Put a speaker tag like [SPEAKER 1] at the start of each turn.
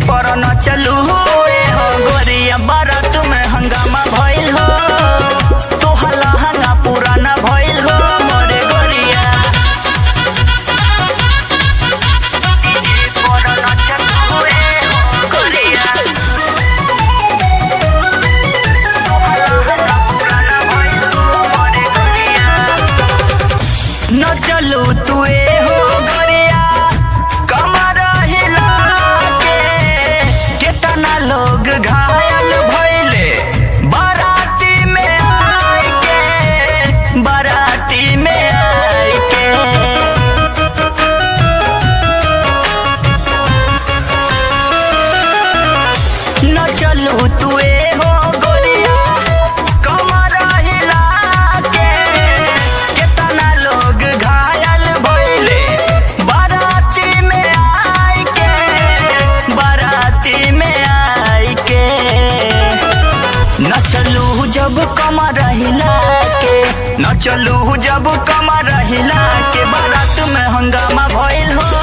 [SPEAKER 1] पर न चलू हो गोरिया बारात में हंगामा भइल हो तोहला हंगा पुराना भइल हो मोरे गोरिया डीजे पर न चलू हो गोरिया तोहला हंगा पुराना भइल हो मोरे गोरिया न चलू तुए हो गोरिया कमर हिला के केतना लोग घायल भइले बाराती में आई के बाराती में आई के न चलू तुए हो गोरिया कमर हिला के केतना लोग घायल भइले बाराती में आई के बाराती में आई के न चलू जब कमर हिला के न चलू जब कमर हिला के बारात में हंगामा भइल हो